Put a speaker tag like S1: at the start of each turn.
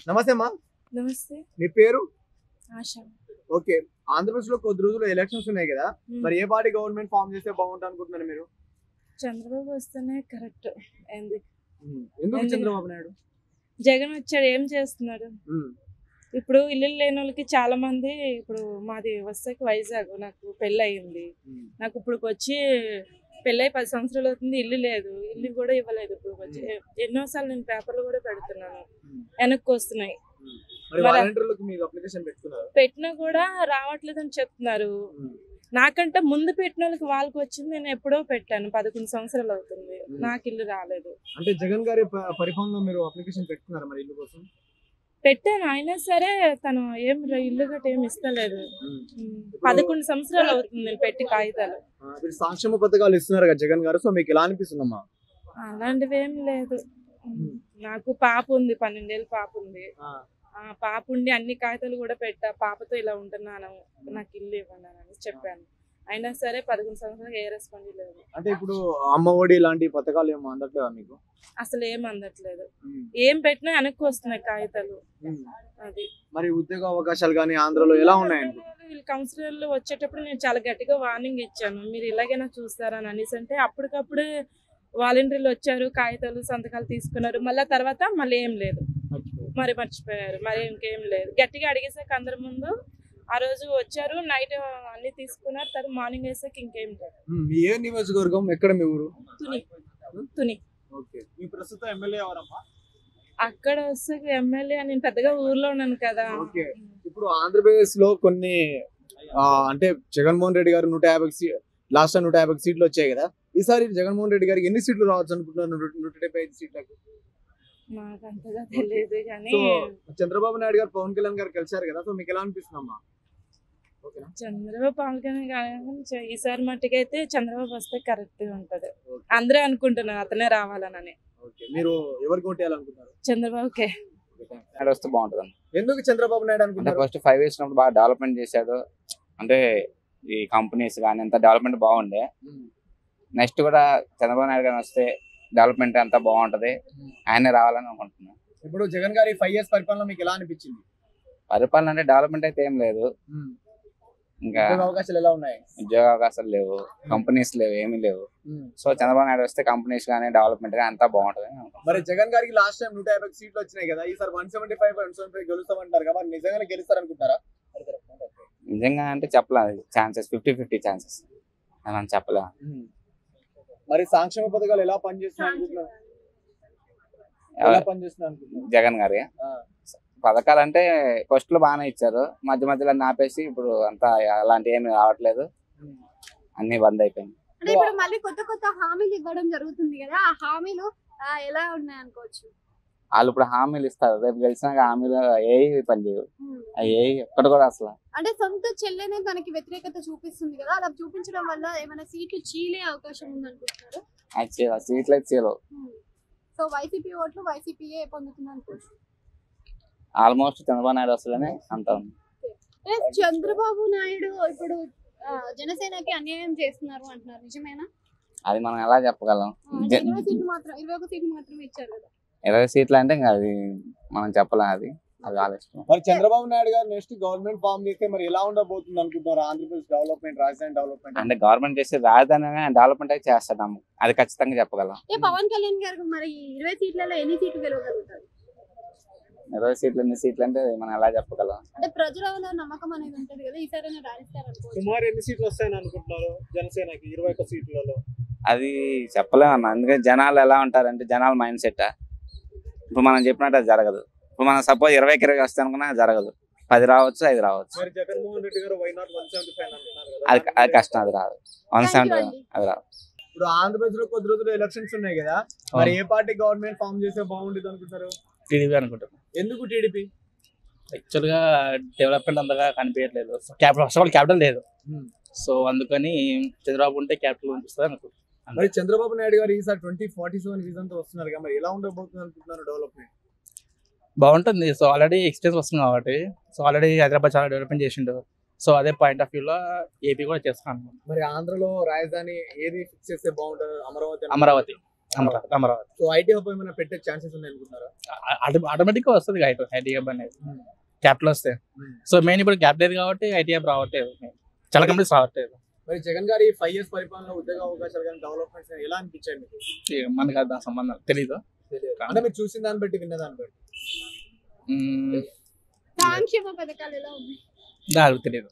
S1: నమస్తే అమ్మా.
S2: నమస్తే.
S1: మీ పేరు?
S2: ఆశ.
S1: ఓకే. ఆంధ్రప్రదేశ్ లో కొద్ది రోజులు ఎలక్షన్స్ ఉన్నాయి కదా, మరి ఏ పార్టీ గవర్నమెంట్ ఫామ్ చేస్తే బాగుంటుంది అనుకుంటున్నారు మీరు?
S2: చంద్రబాబు వస్తేనే కరెక్ట్.
S1: ఎందుకు చంద్రబాబు నాయుడు?
S2: జగన్ వచ్చాడు, ఏం చేస్తున్నాడు? ఇప్పుడు ఇల్లు లేని వాళ్ళకి చాలా మంది, ఇప్పుడు మాది వస్తాకి వైజాగ్, నాకు పెళ్ళి అయింది. నాకు ఇప్పుడు వచ్చి పెళ్ళై 10 సంవత్సరాలు అవుతుంది, ఇల్లు లేదు, ఇల్లు కూడా ఇవ్వలేదు. ఇప్పుడు వచ్చి ఎన్నోసార్లు నేను పేపర్లు కూడా పెడుతున్నాను, వెనక్కి వస్తున్నాయి. పెట్టినా కూడా రావట్లేదు అని చెప్తున్నారు. నాకంటే ముందు పెట్టిన వాళ్ళకి వచ్చింది, నేను ఎప్పుడో పెట్టాను, 11 సంవత్సరాలు అవుతుంది, నాకు ఇల్లు రాలేదు.
S1: అంటే జగన్ గారి పరిపాలనలో మీరు అప్లికేషన్ పెట్టుకున్నారా మరి ఇల్లు కోసం?
S2: పెట్టాను, అయినా సరే తను ఏం ఇల్లు గట్ట ఏమి ఇస్తలేదు. 11 సంవత్సరాలు అవుతుంది నేను పెట్టి కాగితాలు.
S1: సంక్షేమ పథకాలు ఇస్తున్నారు కదా జగన్ గారు, సో మీకు ఎలా అనిపిస్తుందమ్మా?
S2: అలాంటివి ఏం లేదు. నాకు పాప ఉంది, 12 ఏళ్ళ పాప ఉంది. పాప ఉండి అన్ని కాగితాలు కూడా పెట్టా, పాపతో ఇలా ఉంటున్నాను, నాకు ఇల్లు ఇవ్వండి అని చెప్పాను. అయినా సరే 11 సంవత్సరాలు ఏ రెస్పాన్స్ లేదు.
S1: అంటే ఇప్పుడు అమ్మ ఒడి ఇలాంటి పథకాలు ఏమో అందట్లేదా మీకు?
S2: అసలు ఏం అందట్లేదు, ఏం పెట్టినా వెనక్కి వస్తున్నాయి కాగితాలు. అది
S1: మరి ఉద్యోగ అవకాశాలు కానీ ఆంధ్రలో ఎలా ఉన్నాయండి?
S2: వీళ్ళు కౌన్సిలర్లు వచ్చేటప్పుడు నేను చాలా గట్టిగా వార్నింగ్ ఇచ్చాను, మీరు ఇలాగైనా చూస్తారని అనేసి. అంటే అప్పటికప్పుడు వాలంటీర్లు వచ్చారు, కాగితాలు సంతకాలు తీసుకున్నారు, మళ్ళీ తర్వాత మళ్ళీ ఏం లేదు, మరి మర్చిపోయారు, మరి ఇంకేం లేదు. గట్టిగా అడిగేసాక అందరి ముందు ఆ రోజు వచ్చారు, నైట్ అన్ని తీసుకున్నారు, తర్వాత మార్నింగ్ వేసాక ఇంకేం లేదు.
S1: ఏ నియోజకవర్గం, ఎక్కడ మీ ఊరు?
S2: తుని.
S1: మీ ప్రస్తుత ఎమ్మెల్యే ఎవరమ్మా?
S2: అక్కడ వస్తే ఎమ్మెల్యే నేను పెద్దగా ఊర్లో ఉన్నాను కదా.
S1: ఇప్పుడు ఆంధ్రప్రదేశ్ లో కొన్ని అంటే జగన్మోహన్ రెడ్డి గారు 150 లాస్ట్ 150 సీట్లు వచ్చాయి కదా, ఈసారి జగన్మోహన్ రెడ్డి గారికి ఎన్ని సీట్లు రావచ్చు అనుకుంటున్నారు? 175 సీట్లకు.
S2: నాకు అంతగా తెలియదు కానీ
S1: చంద్రబాబు నాయుడు గారు పవన్ కళ్యాణ్ గారు కలిసారు కదా, సో మీకు ఎలా అనిపిస్తుందమ్మా?
S2: చంద్రబాబు పవన్ కళ్యాణ్ ఈసారి మట్టుకైతే చంద్రబాబు వస్తే కరెక్ట్ గా ఉంటది, అందరూ అనుకుంటున్నారు అతనే రావాలని.
S1: మీరు ఎవరికి ఓటేయాలనుకుంటున్నారు?
S2: చంద్రబాబుకే
S3: వస్తే బాగుంటుంది.
S1: ఎందుకు చంద్రబాబు నాయుడు అనుకుంటున్నారు?
S3: ఫస్ట్ 5 years ఉన్నప్పుడు బాగా డెవలప్మెంట్ చేశాడు, అంటే ఈ కంపెనీస్ కానీ అంత డెవలప్మెంట్ బాగుండే. నెక్స్ట్ కూడా చంద్రబాబు నాయుడు గారు వస్తే డెవలప్మెంట్ అంతా బాగుంటది, ఆయనే రావాలని అనుకుంటున్నాను.
S1: ఇప్పుడు జగన్ గారి 5 years పరిపాలన మీకు ఎలా అనిపించింది?
S3: పరిపాలన అంటే డెవలప్మెంట్ అయితే ఏం లేదు, ఇంకా
S1: అవకాశాలు ఎలా ఉన్నాయి?
S3: ఉద్యోగ అవకాశాలు లేవు, కంపెనీస్ లేవు, ఏమీ లేవు. సో చంద్రబాబు నాయుడు వస్తే కంపెనీస్ కానీ డెవలప్మెంట్ కానీ అంతా బాగుంటది.
S1: మరి జగన్ గారికి లాస్ట్ టైం 150 సీట్లు వచ్చినాయి కదా, ఈసారి 175 గెలుస్తామంటారు కదా, మరి నిజంగానే గెలుస్తారనుకుంటారా?
S3: నిజంగా అంటే చెప్పలేదు, ఛాన్సెస్ 50-50 ఛాన్సెస్ అని చెప్పలే.
S1: మరి సంక్షేమ పథకాలు ఎలా పనిచేస్తున్నాయి?
S3: జగన్ గారి పథకాలు అంటే ఫస్ట్ లో బాగానే ఇచ్చారు, మధ్య మధ్యలో ఆపేసి ఇప్పుడు అంతా అలాంటి ఏమి రావట్లేదు, అన్ని బంద్ అయిపోయింది.
S4: అంటే ఇప్పుడు మళ్ళీ కొత్త కొత్త హామీలు ఇవ్వడం జరుగుతుంది కదా, ఆ హామీలు ఎలా ఉన్నాయి అనుకోవచ్చు?
S3: వాళ్ళు ఇప్పుడు హామీలు ఇస్తారు, రేపు గెలిచినాక హామీలు ఏ పని చేయవు, ఏ ఎక్కడ కూడా అసలు.
S4: అంటే సొంత చెల్లెనే తనకి వ్యతిరేకత చూపిస్తుంది కదా, అలా చూపించడం వల్ల ఏమైనా సీట్లు చీలే అవకాశం ఉంది అనుకుంటున్నారు?
S3: సీట్లు అయితే చీలవు.
S4: సో వైసీపీ ఓట్లు వైసీపీఏ పొందుతుంది అనుకోవచ్చు.
S3: ఆల్మోస్ట్ చంద్రబాబు నాయుడు వస్తుందని అంత ఉంది.
S4: చంద్రబాబు నాయుడు ఇప్పుడు జనసేనకి అన్యాయం చేస్తున్నారు అంటున్నారు, నిజమేనా?
S3: అది మనం ఎలా చెప్పగలం?
S4: 21 సీట్లు మాత్రం ఇచ్చారు కదా.
S3: 20 సీట్లు అంటే ఇంకా అది మనం చెప్పలేం, అది ఆలోచన.
S1: మరి చంద్రబాబు నాయుడు గారు నెక్స్ట్ గవర్నమెంట్ ఫామ్ చేస్తే మరి ఎలా ఉండబోతుంది అనుకుంటున్నారు? ఆంధ్రప్రదేశ్ డెవలప్మెంట్, రాజధాని డెవలప్మెంట్
S3: అంటే గవర్నమెంట్ చేసి రాజధాని డెవలప్మెంట్ అయితే చేస్తాము, అది ఖచ్చితంగా చెప్పగలం.
S4: పవన్ కళ్యాణ్ గారు మరి 20 సీట్లలో ఎన్ని సీట్లు గెలవగలుగుతారు?
S3: 20 సీట్లు ఎన్ని సీట్లు అంటే మనం ఎలా చెప్పగలం?
S4: అంటే ప్రజల నమ్మకం అనేది ఉంటది కదా, ఈసారి రాణిస్తారు.
S1: సుమారు ఎన్ని సీట్లు వస్తాయని అనుకుంటున్నారు జనసేనకి 21 సీట్లలో?
S3: అది చెప్పలేమన్నా, ఎందుకంటే జనాలు ఎలా ఉంటారంటే జనాల మైండ్ సెట్. ఇప్పుడు మనం చెప్పినట్టు అది జరగదు. ఇప్పుడు మనం సపోజ్ 20కి 20 వస్తే అనుకున్నా జరగదు, 10 రావచ్చు, 5 రావచ్చు. అది కష్టం, అది రాదు. 170 అది రాదు.
S1: ఇప్పుడు ఆంధ్రప్రదేశ్ లో కొద్ది రోజులు ఎలక్షన్స్ ఉన్నాయి కదా, మరి ఏ పార్టీ గవర్నమెంట్ ఫామ్ చేస్తే బాగుంటుంది అనుకుంటారు?
S5: టీడీపీ అనుకుంటున్నాను.
S1: ఎందుకు టీడీపీ?
S5: యాక్చువల్ గా డెవలప్మెంట్ అంతగా కనిపించట్లేదు, క్యాపిటల్ లేదు, సో అందుకని చంద్రబాబు ఉంటే క్యాపిటల్ అనిపిస్తుంది అనుకుంటున్నాను.
S1: మరి చంద్రబాబు నాయుడు గారు ఈసారి 2047 విజన్ తో వస్తున్నారు కదా, మరి ఎలా ఉండబోతుంది అనుకుంటున్నారు డెవలప్మెంట్?
S5: బాగుంటుంది, సో ఆల్రెడీ ఎక్స్పీరియన్స్ వస్తుంది కాబట్టి, సో ఆల్రెడీ హైదరాబాద్ చాలా డెవలప్మెంట్ చేసిండు, సో అదే పాయింట్ ఆఫ్ వ్యూలో ఏపీ కూడా చేస్తాను.
S1: మరి ఆంధ్రలో రాజధాని ఏది ఫిక్స్ చేస్తే బాగుంటుంది?
S5: Amaravati Amaravati.
S1: So IT hub ఏమైనా పెట్టే ఛాన్సెస్ ఉన్నాయి అనుకుంటున్నారా?
S5: ఆటోమేటిక్ గా వస్తుంది ఐటీ హబ్ అనేది, క్యాపిటల్ వస్తే. సో మెయిన్ ఇప్పుడు క్యాపిటల్ కాబట్టి ఐటీ హబ్ రావట్లేదు, చాలా కంపెనీస్ రావట్లేదు.
S1: మరి జగన్ గారి 5 years పరిపాలన ఉద్యోగ అవకాశాలు కానీ డెవలప్మెంట్స్ ఎలా అనిపించాయి మీకు?
S5: మనకి అది సంబంధం తెలీదు,
S1: అంటే మీరు చూసిన దాన్ని బట్టి విన్న దాన్ని బట్టి
S4: సంక్షేమ పథకాలు ఎలా ఉన్నాయి?
S5: దానికి తెలియదు.